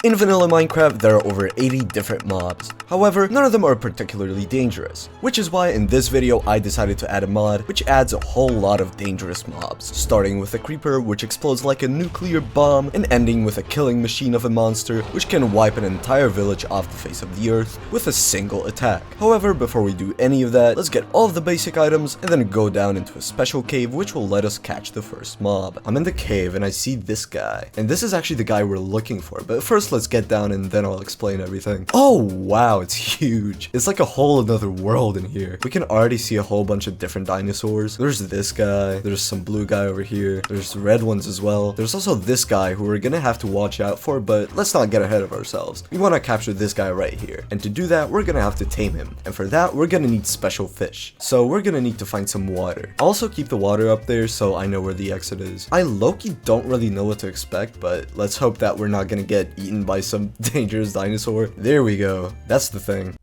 In vanilla Minecraft, there are over 80 different mobs. However, none of them are particularly dangerous, which is why in this video I decided to add a mod which adds a whole lot of dangerous mobs, starting with a creeper which explodes like a nuclear bomb and ending with a killing machine of a monster which can wipe an entire village off the face of the earth with a single attack. However, before we do any of that, let's get all of the basic items and then go down into a special cave which will let us catch the first mob. I'm in the cave and I see this guy, and this is actually the guy we're looking for, but first let's get down and then I'll explain everything. Oh wow, it's huge. It's like a whole another world in here. We can already see a whole bunch of different dinosaurs. There's this guy, there's some blue guy over here, there's red ones as well. There's also this guy who we're gonna have to watch out for, but let's not get ahead of ourselves. We want to capture this guy right here, and to do that we're gonna have to tame him, and for that we're gonna need special fish. So we're gonna need to find some water. Also keep the water up there so I know where the exit is. I low-key don't really know what to expect, but let's hope that we're not gonna get eaten by some dangerous dinosaur. There we go. That's the thing.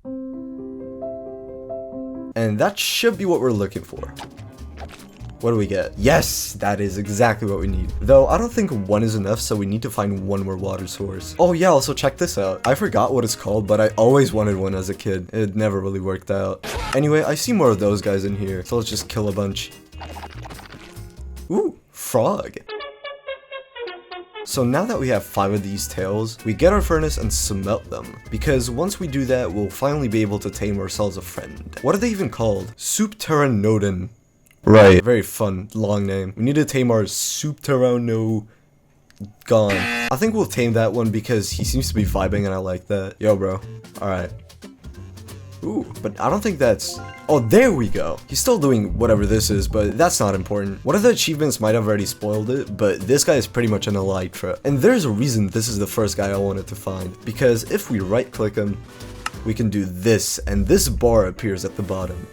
And that should be what we're looking for. What do we get? Yes, that is exactly what we need. Though I don't think one is enough, so we need to find one more water source. Oh yeah, also check this out. I forgot what it's called, but I always wanted one as a kid. It never really worked out. Anyway, I see more of those guys in here, so let's just kill a bunch. Ooh, frog. So now that we have 5 of these tails, we get our furnace and smelt them, because once we do that, we'll finally be able to tame ourselves a friend. What are they even called? Subpteranodon. Right. Very fun, long name. We need to tame our Subpteranodon. I think we'll tame that one because he seems to be vibing and I like that. Yo, bro. Alright. Ooh, but I don't think that's... Oh, there we go. He's still doing whatever this is, but that's not important. One of the achievements might have already spoiled it, but this guy is pretty much an elytra. And there's a reason this is the first guy I wanted to find, because if we right click him, we can do this, and this bar appears at the bottom.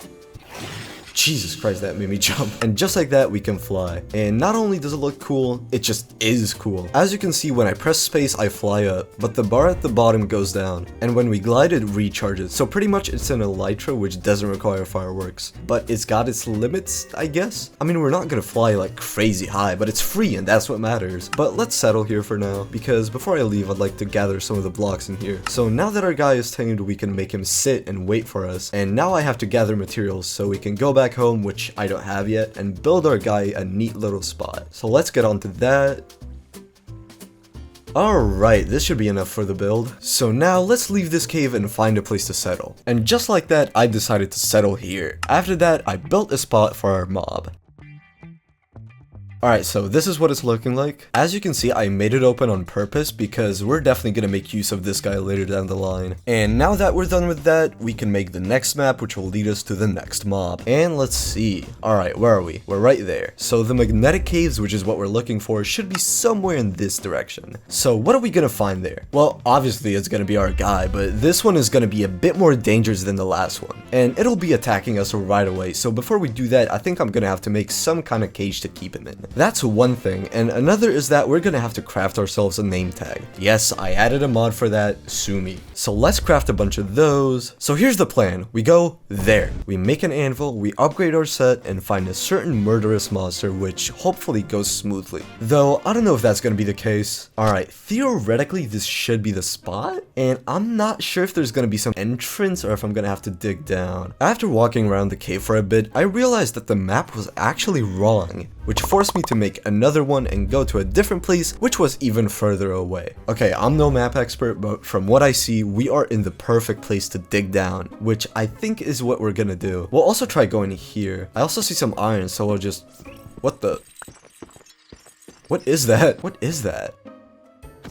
Jesus Christ, that made me jump. And just like that, we can fly. And not only does it look cool, it just is cool. As you can see, when I press space, I fly up, but the bar at the bottom goes down. And when we glide, it recharges. So pretty much it's an elytra, which doesn't require fireworks. But it's got its limits, I guess? I mean, we're not gonna fly like crazy high, but it's free and that's what matters. But let's settle here for now, because before I leave, I'd like to gather some of the blocks in here. So now that our guy is tamed, we can make him sit and wait for us. And now I have to gather materials so we can go back home, which I don't have yet, and build our guy a neat little spot. So let's get on to that. Alright, this should be enough for the build. So now let's leave this cave and find a place to settle. And just like that, I decided to settle here. After that, I built a spot for our mob. Alright, so this is what it's looking like. As you can see, I made it open on purpose because we're definitely going to make use of this guy later down the line. And now that we're done with that, we can make the next map, which will lead us to the next mob. And let's see. Alright, where are we? We're right there. So the magnetic caves, which is what we're looking for, should be somewhere in this direction. So what are we going to find there? Well, obviously it's going to be our guy, but this one is going to be a bit more dangerous than the last one. And it'll be attacking us right away. So before we do that, I think I'm going to have to make some kind of cage to keep him in. That's one thing, and another is that we're gonna have to craft ourselves a name tag. Yes, I added a mod for that, sue me. So let's craft a bunch of those. So here's the plan. We go there. We make an anvil, we upgrade our set, and find a certain murderous monster, which hopefully goes smoothly. Though, I don't know if that's gonna be the case. Alright, theoretically, this should be the spot, and I'm not sure if there's gonna be some entrance or if I'm gonna have to dig down. After walking around the cave for a bit, I realized that the map was actually wrong, which forced me to make another one and go to a different place, which was even further away. Okay, I'm no map expert, but from what I see, we are in the perfect place to dig down, which I think is what we're gonna do. We'll also try going here. I also see some iron, so we'll just... What the... What is that? What is that?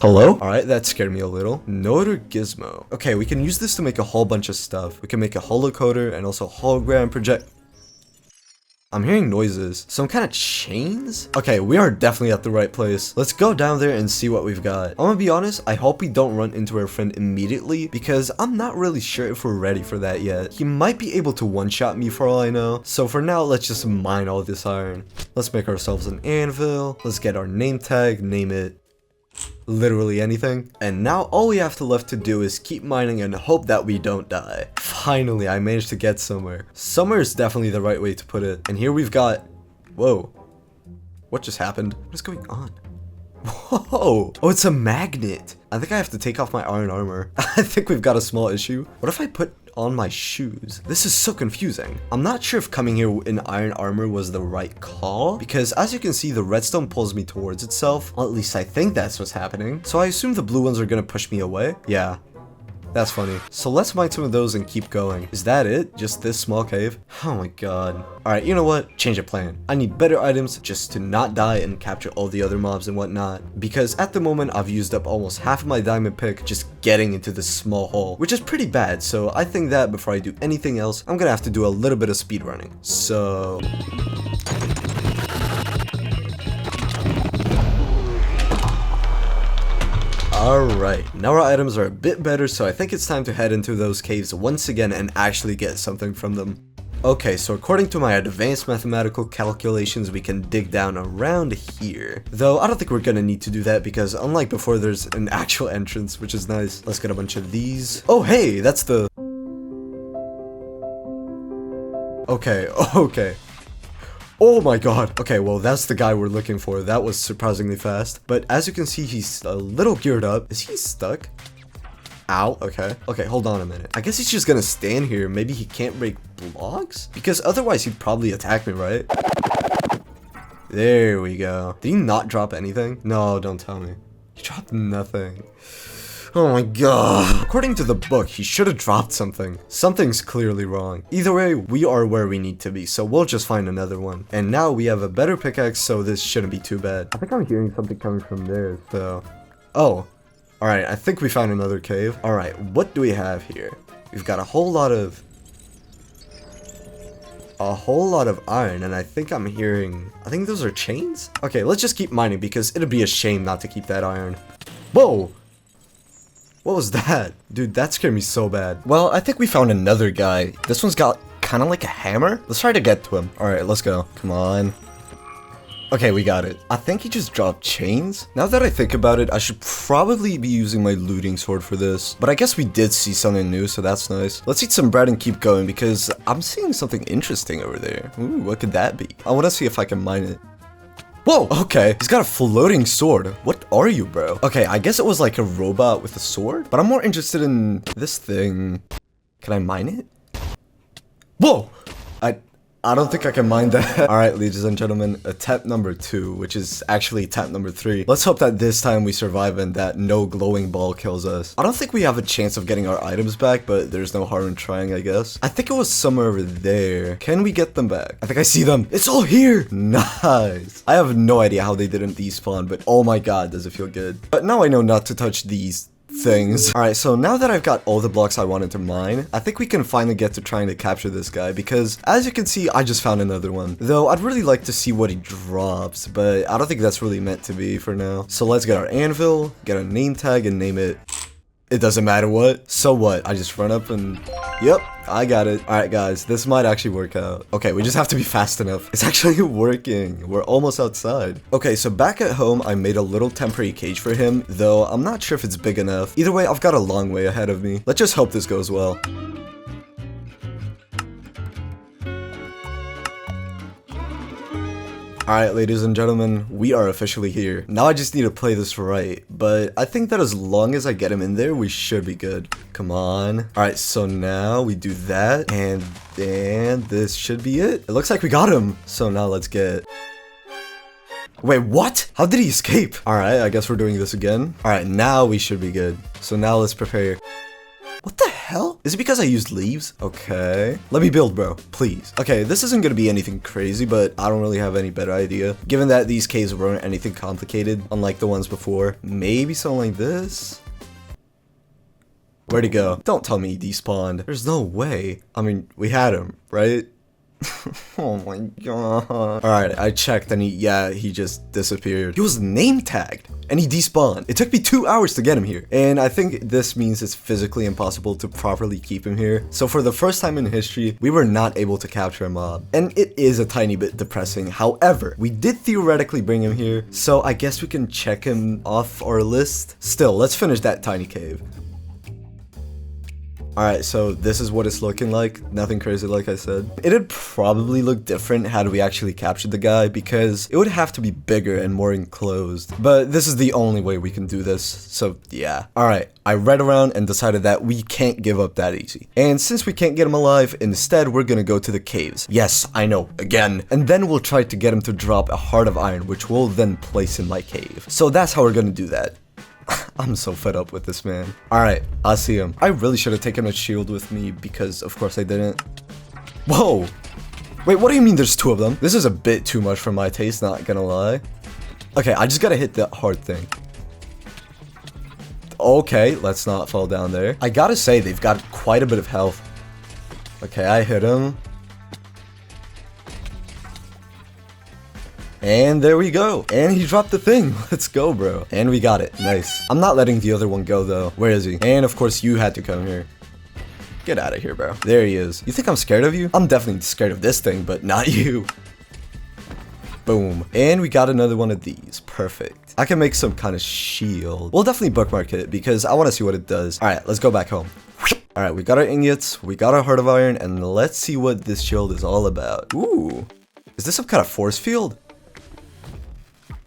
Hello? Alright, that scared me a little. Node or gizmo? Okay, we can use this to make a whole bunch of stuff. We can make a holocoder and also hologram project... I'm hearing noises. Some kind of chains? Okay, we are definitely at the right place. Let's go down there and see what we've got. I'm gonna be honest, I hope we don't run into our friend immediately because I'm not really sure if we're ready for that yet. He might be able to one-shot me for all I know. So for now, let's just mine all this iron. Let's make ourselves an anvil. Let's get our name tag, name it literally anything. And now all we have to left to do is keep mining and hope that we don't die. Finally, I managed to get somewhere. Somewhere is definitely the right way to put it. And here we've got... Whoa. What just happened? What is going on? Whoa! Oh, it's a magnet. I think I have to take off my iron armor. I think we've got a small issue. What if I put on my shoes? This is so confusing. I'm not sure if coming here in iron armor was the right call, because as you can see, the redstone pulls me towards itself. Well, at least I think that's what's happening. So I assume the blue ones are gonna push me away. Yeah. That's funny. So let's mine some of those and keep going. Is that it? Just this small cave? Oh my god. Alright, you know what? Change of plan. I need better items just to not die and capture all the other mobs and whatnot. Because at the moment, I've used up almost half of my diamond pick just getting into this small hole, which is pretty bad. So I think that before I do anything else, I'm gonna have to do a little bit of speed running. So... Alright, now our items are a bit better, so I think it's time to head into those caves once again and actually get something from them. Okay, so according to my advanced mathematical calculations, we can dig down around here. Though, I don't think we're gonna need to do that because unlike before, there's an actual entrance, which is nice. Let's get a bunch of these. Oh, hey, that's the... Okay. Oh my god. Okay, well, that's the guy we're looking for. That was surprisingly fast. But as you can see, he's a little geared up. Is he stuck? Ow. Okay. Okay, hold on a minute. I guess he's just gonna stand here. Maybe he can't break blocks? Because otherwise he'd probably attack me, right? There we go. Did he not drop anything? No, don't tell me. He dropped nothing. Oh my god. According to the book, he should have dropped something. Something's clearly wrong. Either way, we are where we need to be, so we'll just find another one. And now we have a better pickaxe, so this shouldn't be too bad. I think I'm hearing something coming from there, so... Oh. Alright, I think we found another cave. Alright, what do we have here? We've got a whole lot of iron, and I think I'm hearing... I think those are chains? Okay, let's just keep mining, because it'd be a shame not to keep that iron. Whoa! What was that? Dude, that scared me so bad. Well, I think we found another guy. This one's got kind of like a hammer. Let's try to get to him. Alright, let's go. Come on. Okay, we got it. I think he just dropped chains. Now that I think about it, I should probably be using my looting sword for this. But I guess we did see something new, so that's nice. Let's eat some bread and keep going, because I'm seeing something interesting over there. Ooh, what could that be? I want to see if I can mine it. Whoa, okay, he's got a floating sword. What are you, bro? Okay, I guess it was like a robot with a sword, but I'm more interested in this thing. Can I mine it? Whoa, I don't think I can mine that. Alright, ladies and gentlemen, attempt number 2, which is actually attempt number 3. Let's hope that this time we survive and that no glowing ball kills us. I don't think we have a chance of getting our items back, but there's no harm in trying, I guess. I think it was somewhere over there. Can we get them back? I think I see them. It's all here. Nice. I have no idea how they didn't despawn, but oh my god, does it feel good. But now I know not to touch these things. Alright, so now that I've got all the blocks I wanted to mine, I think we can finally get to trying to capture this guy, because as you can see, I just found another one. Though I'd really like to see what he drops, but I don't think that's really meant to be for now. So let's get our anvil, get a name tag, and name it... It doesn't matter what. So what? I just run up and... Yep, I got it. Alright guys, this might actually work out. Okay, we just have to be fast enough. It's actually working. We're almost outside. Okay, so back at home, I made a little temporary cage for him, though I'm not sure if it's big enough. Either way, I've got a long way ahead of me. Let's just hope this goes well. Alright, ladies and gentlemen, we are officially here. Now I just need to play this right, but I think that as long as I get him in there, we should be good. Come on. Alright, so now we do that, and then this should be it. It looks like we got him. So now let's get... Wait, what? How did he escape? Alright, I guess we're doing this again. Alright, now we should be good. So now let's prepare. What the hell? Is it because I used leaves? Okay. Let me build, bro. Please. Okay, this isn't gonna be anything crazy, but I don't really have any better idea. Given that these caves weren't anything complicated, unlike the ones before. Maybe something like this? Where'd he go? Don't tell me he despawned. There's no way. I mean, we had him, right? Oh my god. Alright, I checked and he just disappeared. He was name tagged and he despawned. It took me 2 hours to get him here. And I think this means it's physically impossible to properly keep him here. So for the first time in history, we were not able to capture a mob. And it is a tiny bit depressing. However, we did theoretically bring him here. So I guess we can check him off our list. Still, let's finish that tiny cave. Alright, so this is what it's looking like. Nothing crazy like I said. It'd probably look different had we actually captured the guy because it would have to be bigger and more enclosed. But this is the only way we can do this, so yeah. Alright, I read around and decided that we can't give up that easy. And since we can't get him alive, instead we're gonna go to the caves. Yes, I know, again. And then we'll try to get him to drop a heart of iron, which we'll then place in my cave. So that's how we're gonna do that. I'm so fed up with this, man. Alright, I see him. I really should have taken a shield with me because of course I didn't. Whoa! Wait, what do you mean there's two of them? This is a bit too much for my taste, not gonna lie. Okay, I just gotta hit that hard thing. Okay, let's not fall down there. I gotta say, they've got quite a bit of health. Okay, I hit him. And there we go. And he dropped the thing. Let's go, bro. And we got it. Nice. I'm not letting the other one go, though. Where is he? And of course, you had to come here. Get out of here, bro. There he is. You think I'm scared of you? I'm definitely scared of this thing, but not you. Boom. And we got another one of these. Perfect. I can make some kind of shield. We'll definitely bookmark it because I want to see what it does. All right, let's go back home. All right, we got our ingots. We got our heart of iron. And let's see what this shield is all about. Ooh. Is this some kind of force field?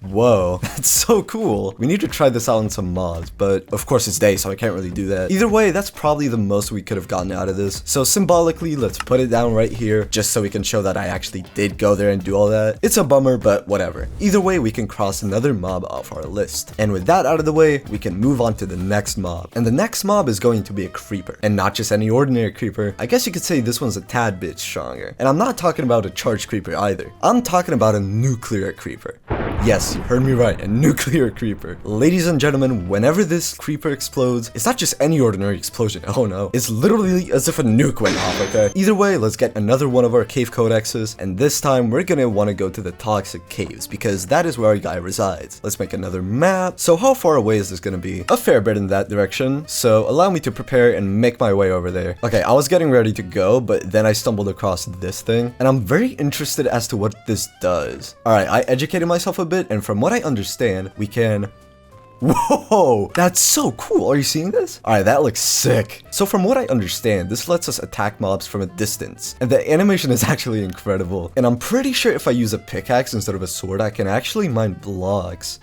Whoa, that's so cool. We need to try this out on some mods, but of course it's day, so I can't really do that. Either way, that's probably the most we could have gotten out of this. So symbolically, let's put it down right here, just so we can show that I actually did go there and do all that. It's a bummer, but whatever. Either way, we can cross another mob off our list. And with that out of the way, we can move on to the next mob. And the next mob is going to be a creeper. And not just any ordinary creeper. I guess you could say this one's a tad bit stronger. And I'm not talking about a charged creeper either. I'm talking about a nuclear creeper. Yes, you heard me right, a nuclear creeper. Ladies and gentlemen, whenever this creeper explodes, it's not just any ordinary explosion, oh no. It's literally as if a nuke went off, okay? Either way, let's get another one of our cave codexes, and this time we're gonna want to go to the toxic caves, because that is where our guy resides. Let's make another map. So how far away is this gonna be? A fair bit in that direction, so allow me to prepare and make my way over there. Okay, I was getting ready to go, but then I stumbled across this thing, and I'm very interested as to what this does. Alright, I educated myself a bit, and from what I understand, we can... Whoa, that's so cool. Are you seeing this? Alright, that looks sick. So from what I understand, this lets us attack mobs from a distance. And the animation is actually incredible. And I'm pretty sure if I use a pickaxe instead of a sword, I can actually mine blocks.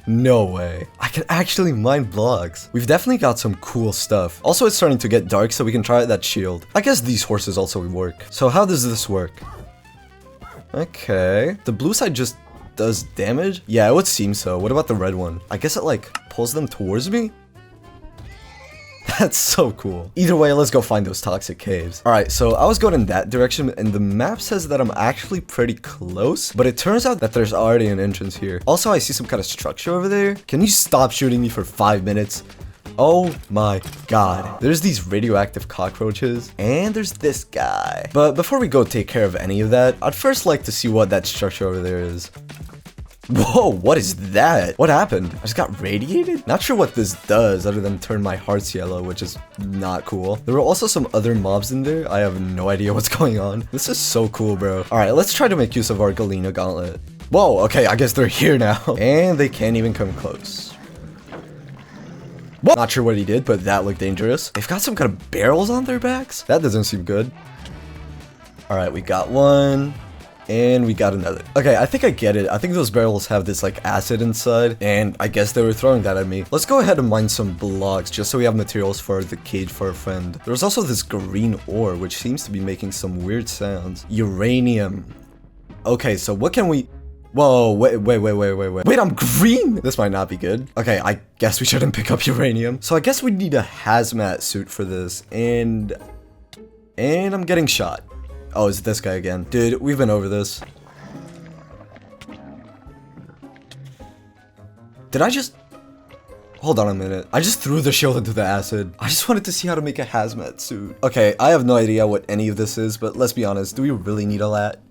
No way. I can actually mine blocks. We've definitely got some cool stuff. Also, it's starting to get dark, so we can try out that shield. I guess these horses also work. So how does this work? Okay. The blue side just does damage? Yeah, it would seem so. What about the red one? I guess it like pulls them towards me? That's so cool. Either way, let's go find those toxic caves. Alright, so I was going in that direction and the map says that I'm actually pretty close, but it turns out that there's already an entrance here. Also, I see some kind of structure over there. Can you stop shooting me for 5 minutes? Oh my god. There's these radioactive cockroaches, and there's this guy. But before we go take care of any of that, I'd first like to see what that structure over there is. Whoa, what is that? What happened? I just got radiated? Not sure what this does other than turn my hearts yellow, which is not cool. There were also some other mobs in there. I have no idea what's going on. This is so cool, bro. Alright, let's try to make use of our Galena gauntlet. Whoa, okay, I guess they're here now. And they can't even come close. What? Not sure what he did, but that looked dangerous. They've got some kind of barrels on their backs? That doesn't seem good. Alright, we got one. And we got another. Okay, I think I get it. I think those barrels have this like acid inside, and I guess they were throwing that at me. Let's go ahead and mine some blocks just so we have materials for the cage for our friend. There's also this green ore, which seems to be making some weird sounds. Uranium. Okay, so what can we... Whoa, wait, I'm green! This might not be good. Okay, I guess we shouldn't pick up uranium. So I guess we need a hazmat suit for this, and I'm getting shot. Oh, it's this guy again. Dude, we've been over this. Did I just... Hold on a minute. I just threw the shield into the acid. I just wanted to see how to make a hazmat suit. Okay, I have no idea what any of this is, but let's be honest. Do we really need all that?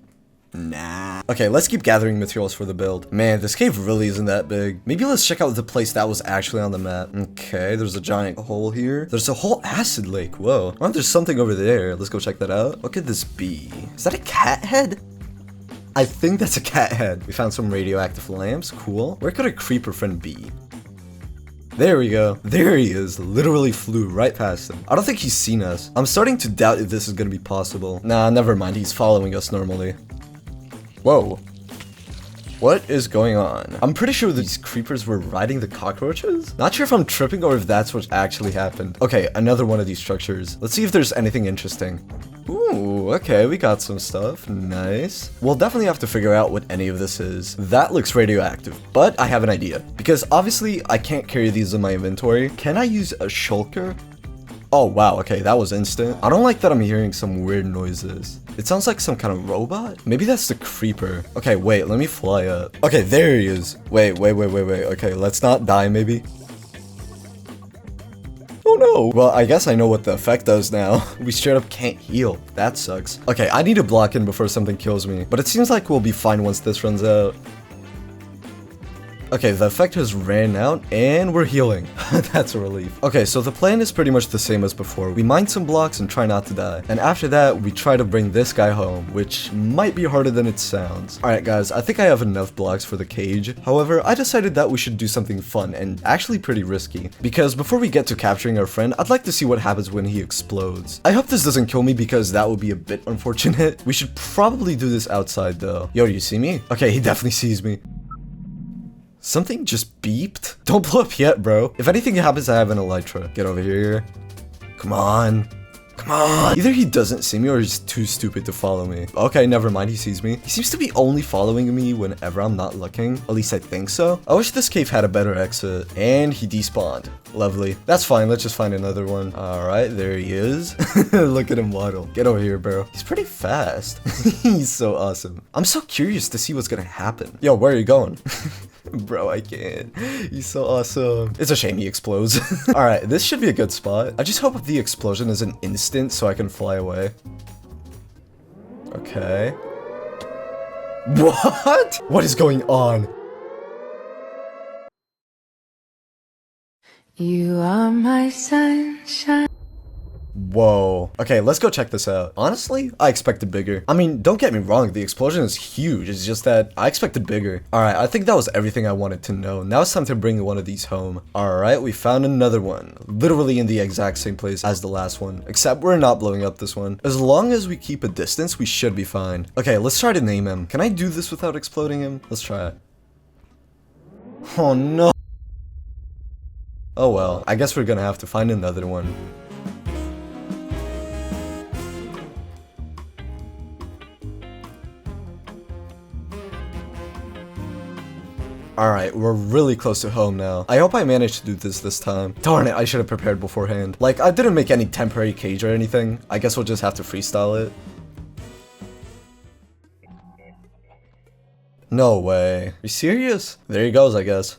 Nah. Okay, let's keep gathering materials for the build. Man, this cave really isn't that big. Maybe let's check out the place that was actually on the map. Okay, there's a giant hole here. There's a whole acid lake. Whoa. Oh, there's something over there. Let's go check that out. What could this be? Is that a cat head? I think that's a cat head. We found some radioactive lamps. Cool. Where could a creeper friend be? There we go. There he is. Literally flew right past him. I don't think he's seen us. I'm starting to doubt if this is gonna be possible. Nah, never mind. He's following us normally. Whoa. What is going on? I'm pretty sure these creepers were riding the cockroaches? Not sure if I'm tripping or if that's what actually happened. Okay, another one of these structures. Let's see if there's anything interesting. Ooh, okay, we got some stuff. Nice. We'll definitely have to figure out what any of this is. That looks radioactive, but I have an idea. Because obviously, I can't carry these in my inventory. Can I use a shulker? Oh, wow, okay, that was instant. I don't like that I'm hearing some weird noises. It sounds like some kind of robot? Maybe that's the creeper. Okay, wait, let me fly up. Okay, there he is. Wait. Okay, let's not die, maybe. Oh no. Well, I guess I know what the effect does now. We straight up can't heal. That sucks. Okay, I need to block in before something kills me. But it seems like we'll be fine once this runs out. Okay, the effect has ran out, and we're healing. That's a relief. Okay, so the plan is pretty much the same as before. We mine some blocks and try not to die. And after that, we try to bring this guy home, which might be harder than it sounds. Alright guys, I think I have enough blocks for the cage. However, I decided that we should do something fun and actually pretty risky. Because before we get to capturing our friend, I'd like to see what happens when he explodes. I hope this doesn't kill me because that would be a bit unfortunate. We should probably do this outside though. Yo, do you see me? Okay, he definitely sees me. Something just beeped? Don't blow up yet, bro. If anything happens, I have an elytra. Get over here. Come on. Come on. Either he doesn't see me or he's too stupid to follow me. Okay, never mind. He sees me. He seems to be only following me whenever I'm not looking. At least I think so. I wish this cave had a better exit. And he despawned. Lovely. That's fine. Let's just find another one. All right, there he is. Look at him waddle. Get over here, bro. He's pretty fast. He's so awesome. I'm so curious to see what's gonna happen. Yo, where are you going? Bro, I can't. He's so awesome. It's a shame he explodes. Alright, this should be a good spot. I just hope the explosion is an instant so I can fly away. Okay. What? What is going on? You are my sunshine. Whoa. Okay, let's go check this out. Honestly, I expected bigger. I mean, don't get me wrong, the explosion is huge. It's just that I expected bigger. Alright, I think that was everything I wanted to know. Now it's time to bring one of these home. Alright, we found another one. Literally in the exact same place as the last one. Except we're not blowing up this one. As long as we keep a distance, we should be fine. Okay, let's try to name him. Can I do this without exploding him? Let's try it. Oh no. Oh well, I guess we're gonna have to find another one. Alright, we're really close to home now. I hope I managed to do this time. Darn it, I should have prepared beforehand. Like, I didn't make any temporary cage or anything. I guess we'll just have to freestyle it. No way. Are you serious? There he goes, I guess.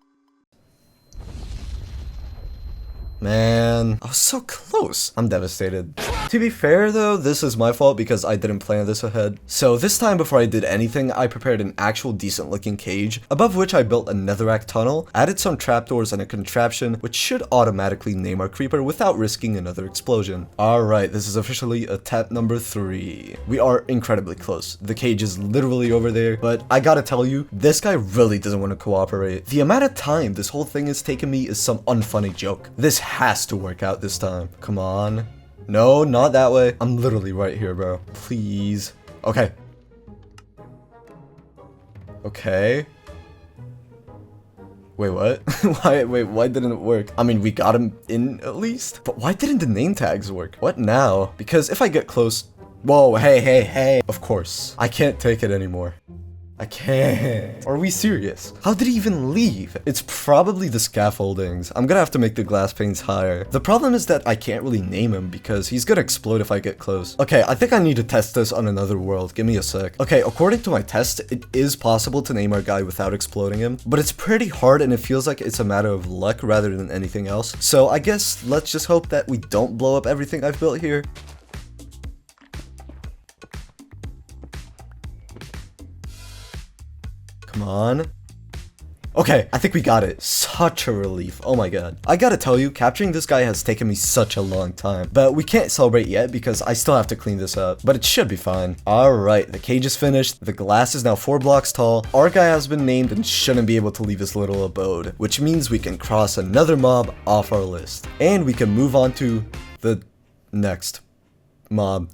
Man, I was so close. I'm devastated. To be fair though, this is my fault because I didn't plan this ahead. So this time before I did anything, I prepared an actual decent looking cage, above which I built a netherrack tunnel, added some trapdoors and a contraption, which should automatically name our creeper without risking another explosion. Alright, this is officially attempt number 3. We are incredibly close. The cage is literally over there, but I gotta tell you, this guy really doesn't want to cooperate. The amount of time this whole thing has taken me is some unfunny joke. This has to work out this time. Come on. No, not that way. I'm literally right here, bro. Please. Okay. Okay. Wait, what? Why didn't it work? I mean, we got him in at least. But why didn't the name tags work? What now? Because if I get close... Whoa, hey. Of course. I can't take it anymore. I can't. Are we serious? How did he even leave? It's probably the scaffoldings. I'm gonna have to make the glass panes higher. The problem is that I can't really name him because he's gonna explode if I get close. Okay, I think I need to test this on another world. Give me a sec. Okay, according to my test, it is possible to name our guy without exploding him, but it's pretty hard and it feels like it's a matter of luck rather than anything else. So I guess let's just hope that we don't blow up everything I've built here. Come on. Okay, I think we got it. Such a relief. Oh my god. I gotta tell you, capturing this guy has taken me such a long time. But we can't celebrate yet because I still have to clean this up. But it should be fine. Alright, the cage is finished. The glass is now 4 blocks tall. Our guy has been named and shouldn't be able to leave his little abode, which means we can cross another mob off our list. And we can move on to the next mob.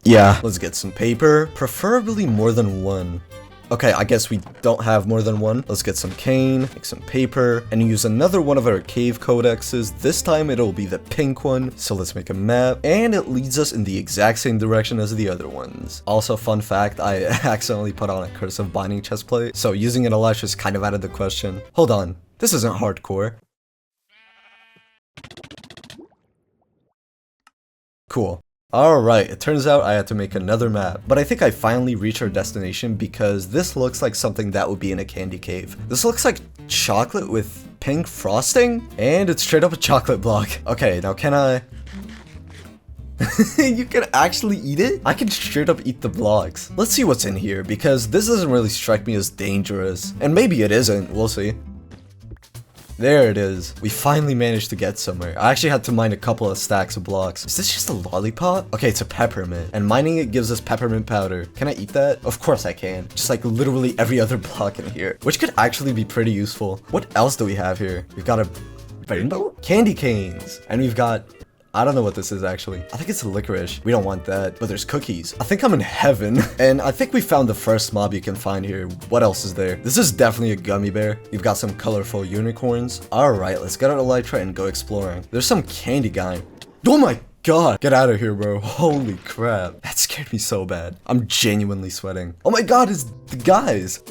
Yeah, let's get some paper, preferably more than one. Okay, I guess we don't have more than one. Let's get some cane, make some paper, and use another one of our cave codexes. This time it'll be the pink one. So let's make a map, and it leads us in the exact same direction as the other ones. Also, fun fact, I accidentally put on a cursive binding chest plate, so using it a lot just kind of out of the question. Hold on, this isn't hardcore. Cool. Alright, it turns out I had to make another map, but I think I finally reached our destination because this looks like something that would be in a candy cave. This looks like chocolate with pink frosting, and it's straight up a chocolate block. Okay, now can I... You can actually eat it? I can straight up eat the blocks. Let's see what's in here, because this doesn't really strike me as dangerous. And maybe it isn't, we'll see. There it is. We finally managed to get somewhere. I actually had to mine a couple of stacks of blocks. Is this just a lollipop? Okay, it's a peppermint. And mining it gives us peppermint powder. Can I eat that? Of course I can. Just like literally every other block in here. Which could actually be pretty useful. What else do we have here? We've got a rainbow? Candy canes. And we've got... I don't know what this is actually. I think it's a licorice. We don't want that. But there's cookies. I think I'm in heaven. And I think we found the first mob you can find here. What else is there? This is definitely a gummy bear. You've got some colorful unicorns. Alright, let's get our elytra and go exploring. There's some candy guy. Oh my god. Get out of here, bro. Holy crap. That scared me so bad. I'm genuinely sweating. Oh my god, it's the guys.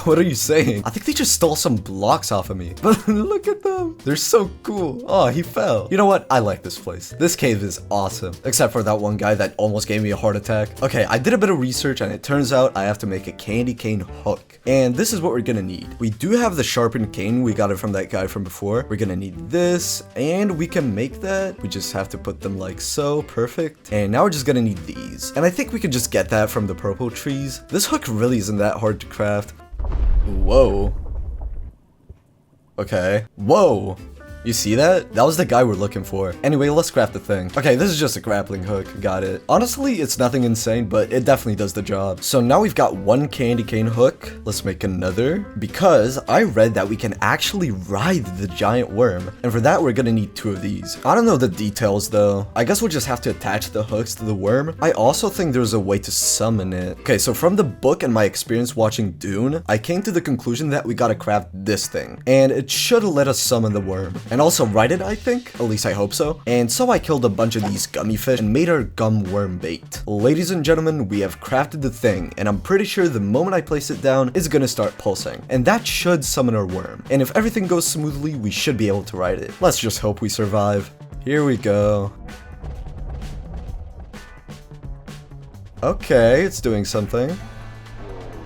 What are you saying? I think they just stole some blocks off of me. But look at them. They're so cool. Oh, he fell. You know what? I like this place. This cave is awesome. Except for that one guy that almost gave me a heart attack. Okay, I did a bit of research and it turns out I have to make a candy cane hook. And this is what we're gonna need. We do have the sharpened cane. We got it from that guy from before. We're gonna need this and we can make that. We just have to put them like so. Perfect. And now we're just gonna need these. And I think we can just get that from the purple trees. This hook really isn't that hard to craft. Whoa. Okay. Whoa. You see that? That was the guy we're looking for. Anyway, let's craft the thing. Okay, this is just a grappling hook. Got it. Honestly, it's nothing insane, but it definitely does the job. So now we've got one candy cane hook. Let's make another. Because I read that we can actually ride the giant worm. And for that, we're gonna need 2 of these. I don't know the details though. I guess we'll just have to attach the hooks to the worm. I also think there's a way to summon it. Okay, so from the book and my experience watching Dune, I came to the conclusion that we gotta craft this thing. And it should let us summon the worm. And also ride it, I think. At least I hope so. And so I killed a bunch of these gummy fish and made our gum worm bait. Ladies and gentlemen, we have crafted the thing, and I'm pretty sure the moment I place it down, it's gonna start pulsing. And that should summon our worm. And if everything goes smoothly, we should be able to ride it. Let's just hope we survive. Here we go. Okay, it's doing something.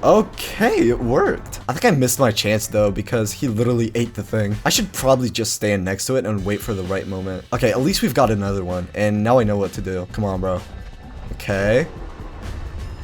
Okay, it worked. I think I missed my chance though because he literally ate the thing. I should probably just stand next to it and wait for the right moment. Okay, at least we've got another one and now I know what to do. Come on, bro. Okay.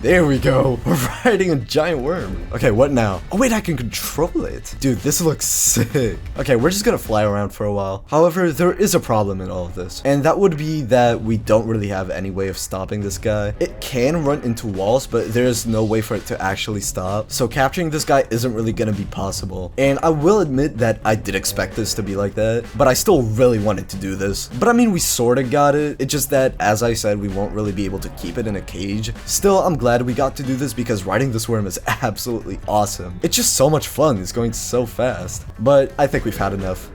There we go. We're riding a giant worm. Okay, what now? Oh wait, I can control it. Dude, this looks sick. Okay, we're just gonna fly around for a while. However, there is a problem in all of this. And that would be that we don't really have any way of stopping this guy. It can run into walls, but there's no way for it to actually stop. So capturing this guy isn't really gonna be possible. And I will admit that I did expect this to be like that, but I still really wanted to do this. But I mean, we sorta got it. It's just that, as I said, we won't really be able to keep it in a cage. Still, I'm glad we got to do this because riding this worm is absolutely awesome. It's just so much fun. It's going so fast. But I think we've had enough.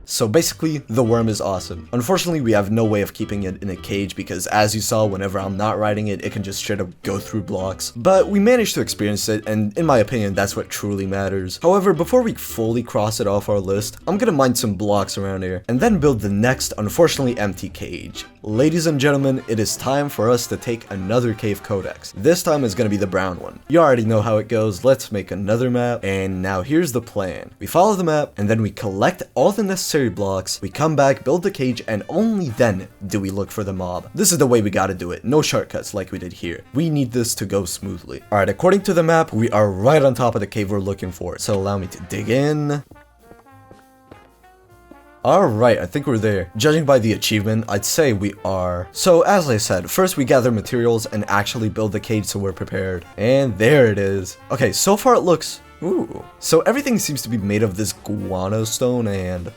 So basically, the worm is awesome. Unfortunately, we have no way of keeping it in a cage because as you saw, whenever I'm not riding it, it can just straight up go through blocks. But we managed to experience it, and in my opinion, that's what truly matters. However, before we fully cross it off our list, I'm gonna mine some blocks around here, and then build the next, unfortunately empty cage. Ladies and gentlemen, it is time for us to take another cave codex. This time is gonna be the brown one. You already know how it goes. Let's make another map, and now here's the plan. We follow the map, and then we collect all the necessary necessary blocks, we come back, build the cage, and only then do we look for the mob. This is the way we gotta do it, no shortcuts like we did here. We need this to go smoothly. Alright, according to the map, we are right on top of the cave we're looking for, so allow me to dig in. Alright, I think we're there. Judging by the achievement, I'd say we are. So as I said, first we gather materials and actually build the cage so we're prepared. And there it is. Okay, so far it looks... Ooh. So everything seems to be made of this guano stone and...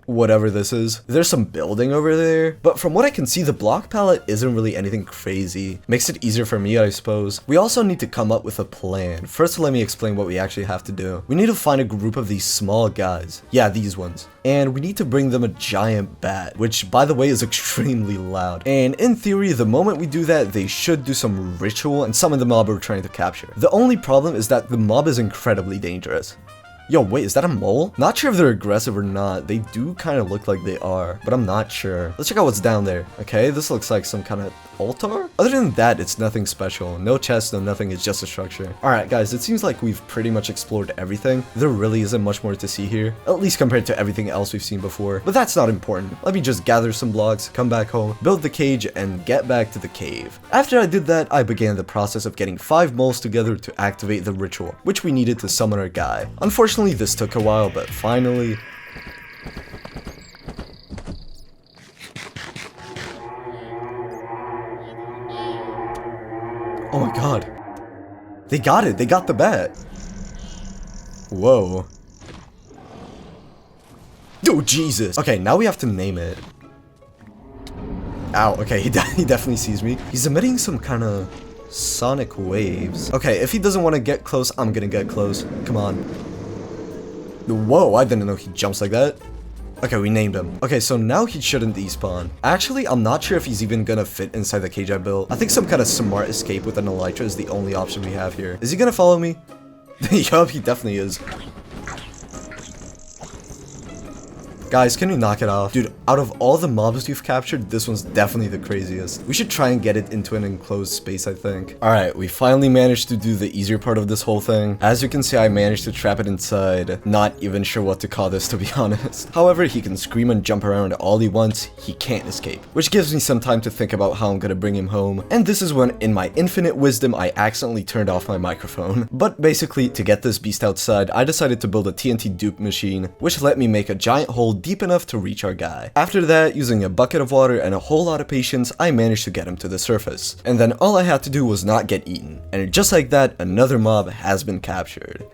whatever this is. There's some building over there, but from what I can see, the block palette isn't really anything crazy. Makes it easier for me, I suppose. We also need to come up with a plan. First, let me explain what we actually have to do. We need to find a group of these small guys. Yeah, these ones. And we need to bring them a giant bat, which by the way is extremely loud. And in theory, the moment we do that, they should do some ritual and summon the mob we're trying to capture. The only problem is that the mob is incredibly dangerous. Yo, wait, is that a mole? Not sure if they're aggressive or not. They do kind of look like they are, but I'm not sure. Let's check out what's down there. Okay, this looks like some kind of altar? Other than that, it's nothing special. No chest, no nothing, it's just a structure. Alright guys, it seems like we've pretty much explored everything. There really isn't much more to see here, at least compared to everything else we've seen before. But that's not important. Let me just gather some blocks, come back home, build the cage, and get back to the cave. After I did that, I began the process of getting 5 moles together to activate the ritual, which we needed to summon our guy. Unfortunately, this took a while, but finally... Oh my god. They got it. They got the bat. Whoa. Oh, Jesus. Okay, now we have to name it. Ow. Okay, he definitely sees me. He's emitting some kind of sonic waves. Okay, if he doesn't want to get close, I'm gonna get close. Come on. Whoa, I didn't know he jumps like that. Okay, we named him. Okay, so now he shouldn't despawn. Actually, I'm not sure if he's even gonna fit inside the cage I built. I think some kind of smart escape with an elytra is the only option we have here. Is he gonna follow me? Yup, he definitely is. Guys, can we knock it off? Dude, out of all the mobs we've captured, this one's definitely the craziest. We should try and get it into an enclosed space, I think. Alright, we finally managed to do the easier part of this whole thing. As you can see, I managed to trap it inside. Not even sure what to call this, to be honest. However, he can scream and jump around all he wants. He can't escape. Which gives me some time to think about how I'm gonna bring him home. And this is when, in my infinite wisdom, I accidentally turned off my microphone. But basically, to get this beast outside, I decided to build a TNT dupe machine, which let me make a giant hole deep enough to reach our guy. After that, using a bucket of water and a whole lot of patience, I managed to get him to the surface. And then all I had to do was not get eaten. And just like that, another mob has been captured.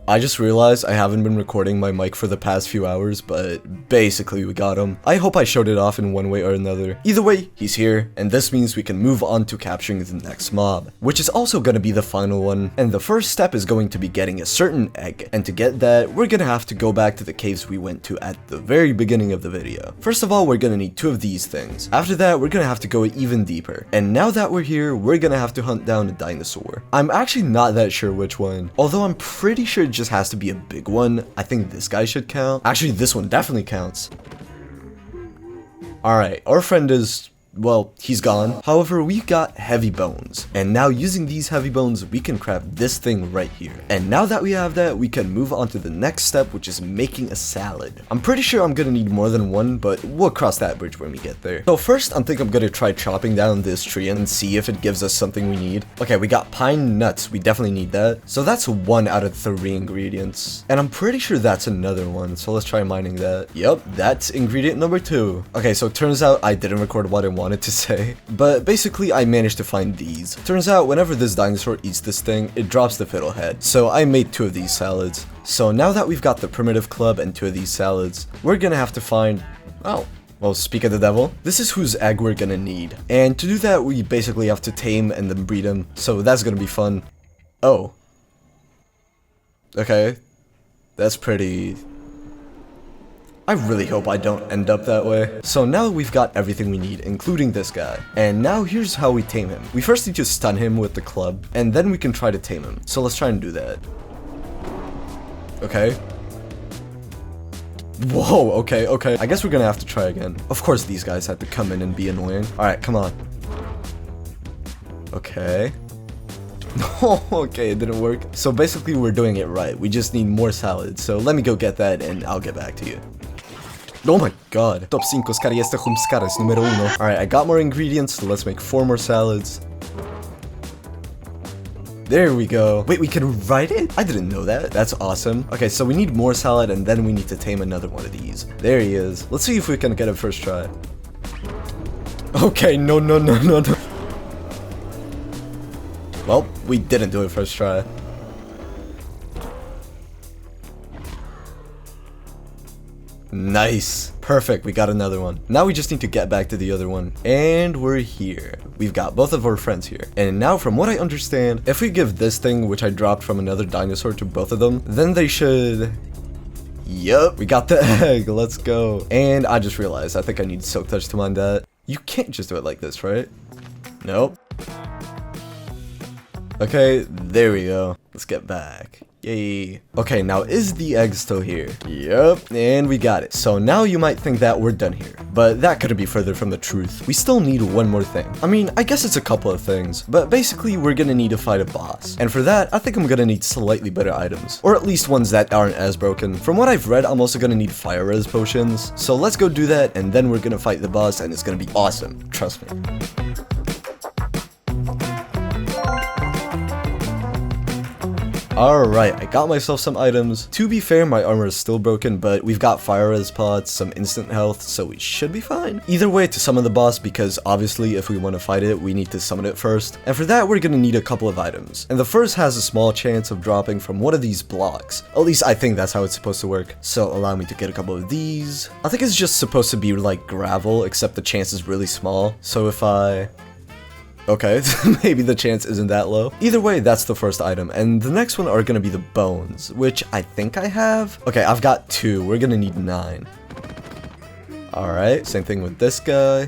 I just realized I haven't been recording my mic for the past few hours, but basically we got him. I hope I showed it off in one way or another. Either way, he's here, and this means we can move on to capturing the next mob, which is also gonna be the final one. And the first step is going to be getting a certain egg, and to get that, we're gonna have to go back to the caves we went to at the very beginning of the video. First of all, we're gonna need 2 of these things. After that, we're gonna have to go even deeper. And now that we're here, we're gonna have to hunt down a dinosaur. I'm actually not that sure which one, although I'm pretty sure it just has to be a big one. I think this guy should count. Actually, this one definitely counts. Alright, our friend is... well, he's gone. However, we've got heavy bones. And now using these heavy bones, we can craft this thing right here. And now that we have that, we can move on to the next step, which is making a salad. I'm pretty sure I'm gonna need more than one, but we'll cross that bridge when we get there. So first, I think I'm gonna try chopping down this tree and see if it gives us something we need. Okay, we got pine nuts. We definitely need that. So that's 1 out of 3 ingredients. And I'm pretty sure that's another one. So let's try mining that. Yep, that's ingredient number 2. Okay, so it turns out I didn't record what I wanted to say, but basically I managed to find these. Turns out whenever this dinosaur eats this thing, it drops the fiddlehead. So I made 2 of these salads. So now that we've got the primitive club and 2 of these salads, we're gonna have to find... oh. Well, speak of the devil, this is whose egg we're gonna need. And to do that, we basically have to tame and then breed him. So that's gonna be fun. Oh. Okay. That's pretty... I really hope I don't end up that way. So now we've got everything we need, including this guy. And now here's how we tame him. We first need to stun him with the club, and then we can try to tame him. So let's try and do that. Okay. Whoa, okay. I guess we're gonna have to try again. Of course these guys had to come in and be annoying. Alright, come on. Okay. Okay, it didn't work. So basically we're doing it right. We just need more salad. So let me go get that and I'll get back to you. Oh my god. Top 5 scarieste humscares numero 1. Alright, I got more ingredients, so let's make 4 more salads. There we go. Wait, we can write it? I didn't know that. That's awesome. Okay, so we need more salad and then we need to tame another one of these. There he is. Let's see if we can get it first try. Okay, no. Well, we didn't do it first try. Nice. Perfect, we got another one. Now we just need to get back to the other one. And we're here. We've got both of our friends here. And now from what I understand, if we give this thing, which I dropped from another dinosaur, to both of them, then they should... Yup, we got the egg. Let's go. And I just realized, I think I need Silk Touch to mine that. You can't just do it like this, right? Nope. Okay, there we go. Let's get back. Yay. Okay, now is the egg still here? Yep, and we got it. So now you might think that we're done here, but that couldn't be further from the truth. We still need one more thing. I mean, I guess it's a couple of things, but basically we're gonna need to fight a boss. And for that, I think I'm gonna need slightly better items, or at least ones that aren't as broken. From what I've read, I'm also gonna need fire res potions. So let's go do that, and then we're gonna fight the boss, and it's gonna be awesome. Trust me. Alright, I got myself some items. To be fair, my armor is still broken, but we've got fire res pots, some instant health, so we should be fine. Either way, to summon the boss, because obviously if we want to fight it, we need to summon it first. And for that, we're gonna need a couple of items. And the first has a small chance of dropping from one of these blocks. At least I think that's how it's supposed to work. So allow me to get a couple of these. I think it's just supposed to be like gravel, except the chance is really small. So if I... Okay, maybe the chance isn't that low. Either way, that's the first item, and the next one are gonna be the bones, which I think I have. Okay, I've got 2. We're gonna need 9. Alright, same thing with this guy.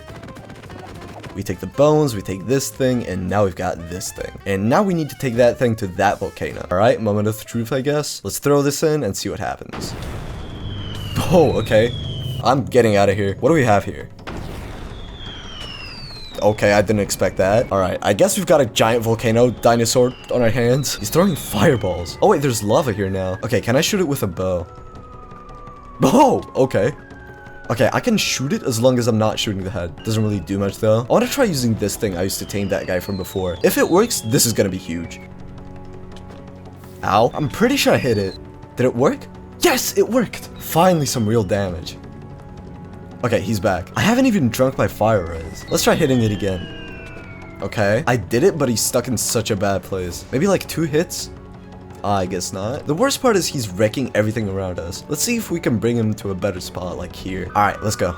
We take the bones, we take this thing, and now we've got this thing. And now we need to take that thing to that volcano. Alright, moment of truth, I guess. Let's throw this in and see what happens. Oh, okay. I'm getting out of here. What do we have here? Okay, I didn't expect that. Alright, I guess we've got a giant volcano dinosaur on our hands. He's throwing fireballs. Oh wait, there's lava here now. Okay, can I shoot it with a bow? Oh, okay. Okay, I can shoot it as long as I'm not shooting the head. Doesn't really do much though. I want to try using this thing I used to tame that guy from before. If it works, this is gonna be huge. Ow. I'm pretty sure I hit it. Did it work? Yes, it worked! Finally some real damage. Okay, he's back. I haven't even drunk my fire res. Let's try hitting it again. Okay, I did it, but he's stuck in such a bad place. Maybe like 2 hits? I guess not. The worst part is he's wrecking everything around us. Let's see if we can bring him to a better spot, like here. Alright, let's go.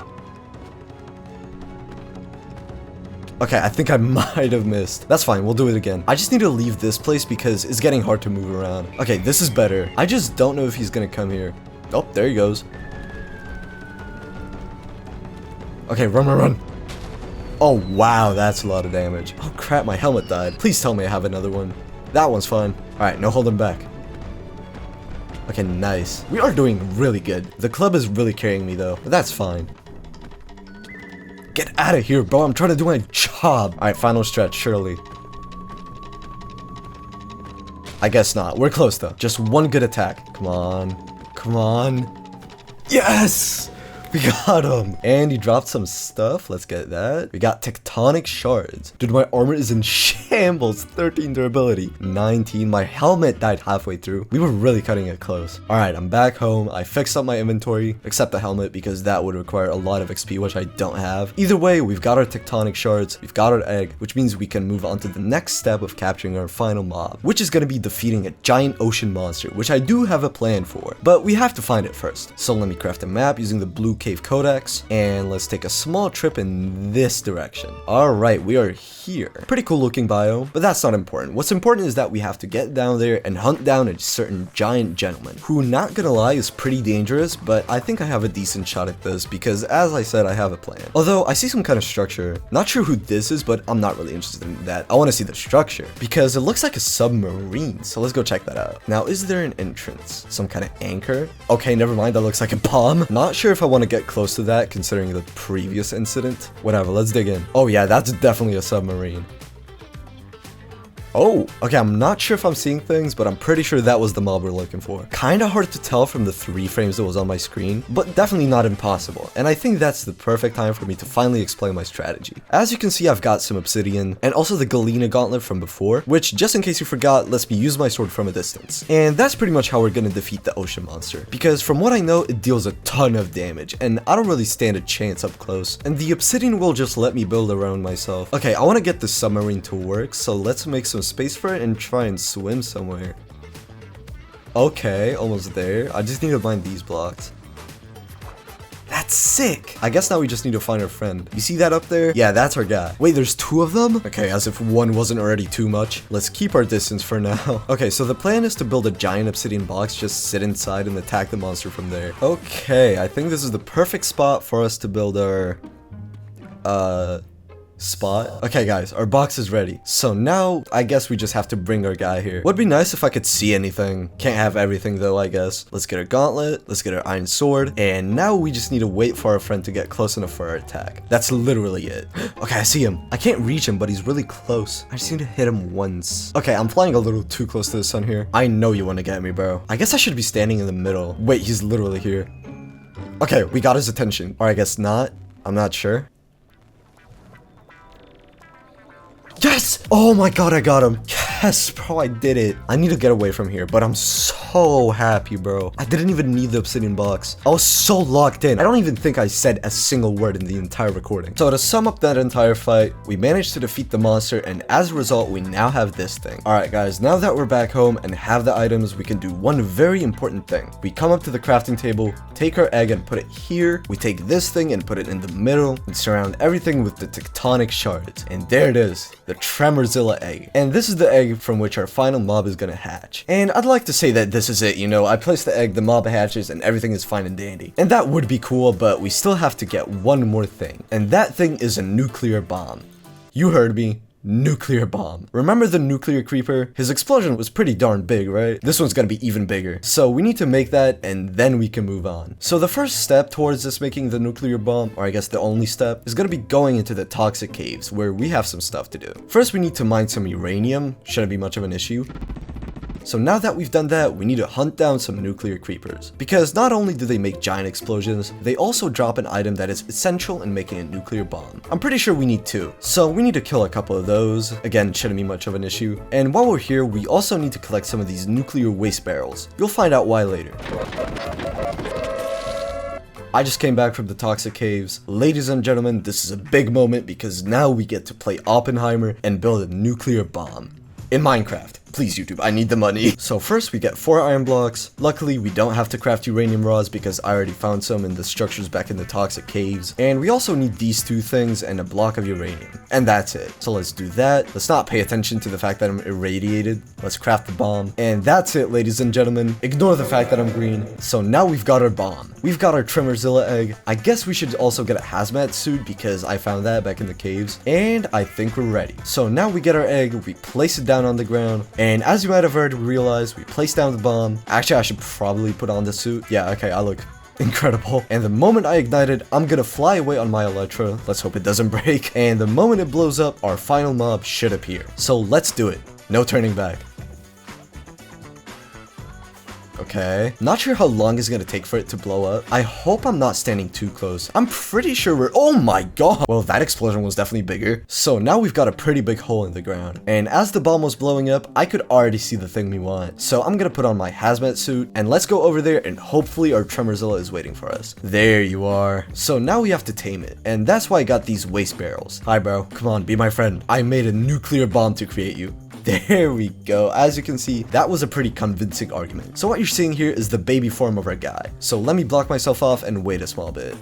Okay, I think I might have missed. That's fine, we'll do it again. I just need to leave this place because it's getting hard to move around. Okay, this is better. I just don't know if he's gonna come here. Oh, there he goes. Okay, run. Oh, wow, that's a lot of damage. Oh, crap, my helmet died. Please tell me I have another one. That one's fine. Alright, no holding back. Okay, nice. We are doing really good. The club is really carrying me, though. But that's fine. Get out of here, bro. I'm trying to do my job. Alright, final stretch, surely. I guess not. We're close, though. Just one good attack. Come on. Come on. Yes! We got him. And he dropped some stuff. Let's get that. We got tectonic shards. Dude, my armor is in shambles. 13 durability. 19. My helmet died halfway through. We were really cutting it close. Alright, I'm back home. I fixed up my inventory, except the helmet, because that would require a lot of XP, which I don't have. Either way, we've got our tectonic shards. We've got our egg, which means we can move on to the next step of capturing our final mob, which is going to be defeating a giant ocean monster, which I do have a plan for, but we have to find it first. So let me craft a map using the blue cave codex, and let's take a small trip in this direction. Alright, we are here. Pretty cool looking biome, but that's not important. What's important is that we have to get down there and hunt down a certain giant gentleman, who, not gonna lie, is pretty dangerous, but I think I have a decent shot at this because, as I said, I have a plan. Although, I see some kind of structure. Not sure who this is, but I'm not really interested in that. I want to see the structure because it looks like a submarine, so let's go check that out. Now, is there an entrance? Some kind of anchor? Okay, never mind, that looks like a bomb. Not sure if I want to get close to that considering the previous incident. Whatever, let's dig in. Oh yeah, that's definitely a submarine. Oh, okay, I'm not sure if I'm seeing things, but I'm pretty sure that was the mob we're looking for. Kinda hard to tell from the 3 frames that was on my screen, but definitely not impossible. And I think that's the perfect time for me to finally explain my strategy. As you can see, I've got some obsidian, and also the Galena gauntlet from before, which, just in case you forgot, lets me use my sword from a distance. And that's pretty much how we're gonna defeat the ocean monster, because from what I know, it deals a ton of damage, and I don't really stand a chance up close. And the obsidian will just let me build around myself. Okay, I wanna get the submarine to work, so let's make some space for it and try and swim somewhere. Okay, almost there. I just need to find these blocks. That's sick! I guess now we just need to find our friend. You see that up there? Yeah, that's our guy. Wait, there's 2 of them? Okay, as if one wasn't already too much. Let's keep our distance for now. Okay, so the plan is to build a giant obsidian box, just sit inside and attack the monster from there. Okay, I think this is the perfect spot for us to build our... spot. Okay guys, our box is ready. So now I guess we just have to bring our guy here. Would be nice if I could see anything. Can't have everything though, I guess. Let's get our gauntlet, let's get our iron sword, and now we just need to wait for our friend to get close enough for our attack. That's literally it. Okay, I see him. I can't reach him, but he's really close. I just need to hit him once. Okay, I'm flying a little too close to the sun here. I know you want to get me, bro. I guess I should be standing in the middle. Wait, he's literally here. Okay, we got his attention. Or I guess not. I'm not sure. Yes! Oh my god, I got him. Yes, bro, I did it. I need to get away from here, but I'm so happy, bro. I didn't even need the obsidian box. I was so locked in. I don't even think I said a single word in the entire recording. So to sum up that entire fight, we managed to defeat the monster, and as a result, we now have this thing. Alright guys, now that we're back home and have the items, we can do one very important thing. We come up to the crafting table, take our egg and put it here. We take this thing and put it in the middle and surround everything with the tectonic shards. And there it is, the Tremorzilla egg. And this is the egg from which our final mob is gonna hatch. And I'd like to say that this is it, you know, I place the egg, the mob hatches, and everything is fine and dandy. And that would be cool, but we still have to get one more thing. And that thing is a nuclear bomb. You heard me. Nuclear bomb. Remember the nuclear creeper? His explosion was pretty darn big, right? This one's gonna be even bigger. So we need to make that and then we can move on. So the first step towards us making the nuclear bomb, or I guess the only step, is gonna be going into the toxic caves where we have some stuff to do. First we need to mine some uranium. Shouldn't be much of an issue. So now that we've done that, we need to hunt down some nuclear creepers. Because not only do they make giant explosions, they also drop an item that is essential in making a nuclear bomb. I'm pretty sure we need 2. So we need to kill a couple of those. Again, shouldn't be much of an issue. And while we're here, we also need to collect some of these nuclear waste barrels. You'll find out why later. I just came back from the toxic caves. Ladies and gentlemen, this is a big moment because now we get to play Oppenheimer and build a nuclear bomb. In Minecraft. Please YouTube, I need the money. So first we get 4 iron blocks. Luckily we don't have to craft uranium rods because I already found some in the structures back in the toxic caves. And we also need these 2 things and a block of uranium. And that's it. So let's do that. Let's not pay attention to the fact that I'm irradiated. Let's craft the bomb. And that's it, ladies and gentlemen. Ignore the fact that I'm green. So now we've got our bomb. We've got our Tremorzilla egg. I guess we should also get a hazmat suit because I found that back in the caves. And I think we're ready. So now we get our egg, we place it down on the ground. And as you might have heard, we realized we placed down the bomb. Actually, I should probably put on the suit. Yeah, okay, I look incredible. And the moment I ignite it, I'm gonna fly away on my Elytra. Let's hope it doesn't break. And the moment it blows up, our final mob should appear. So let's do it. No turning back. Okay. Not sure how long it's gonna take for it to blow up. I hope I'm not standing too close. I'm pretty sure we're- Oh my god! Well, that explosion was definitely bigger. So now we've got a pretty big hole in the ground. And as the bomb was blowing up, I could already see the thing we want. So I'm gonna put on my hazmat suit and let's go over there and hopefully our Tremorzilla is waiting for us. There you are. So now we have to tame it. And that's why I got these waste barrels. Hi bro, come on, be my friend. I made a nuclear bomb to create you. There we go. As you can see, that was a pretty convincing argument. So what you're seeing here is the baby form of our guy. So let me block myself off and wait a small bit.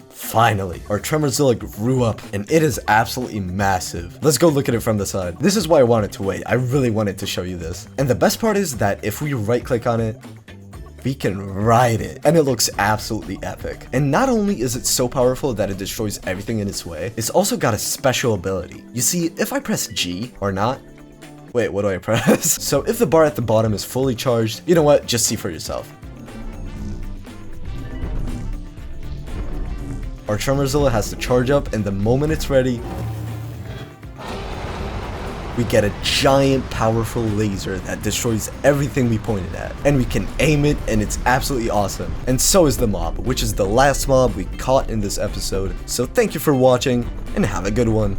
Finally, our Tremorzilla grew up and it is absolutely massive. Let's go look at it from the side. This is why I wanted to wait. I really wanted to show you this. And the best part is that if we right click on it, we can ride it, and it looks absolutely epic. And not only is it so powerful that it destroys everything in its way, it's also got a special ability. You see, if I press G, or not, wait, what do I press? So if the bar at the bottom is fully charged, you know what, just see for yourself. our Tremorzilla has to charge up, and the moment it's ready, we get a giant powerful laser that destroys everything we pointed at, and we can aim it, and it's absolutely awesome. And so is the mob, which is the last mob we caught in this episode. So thank you for watching, and have a good one.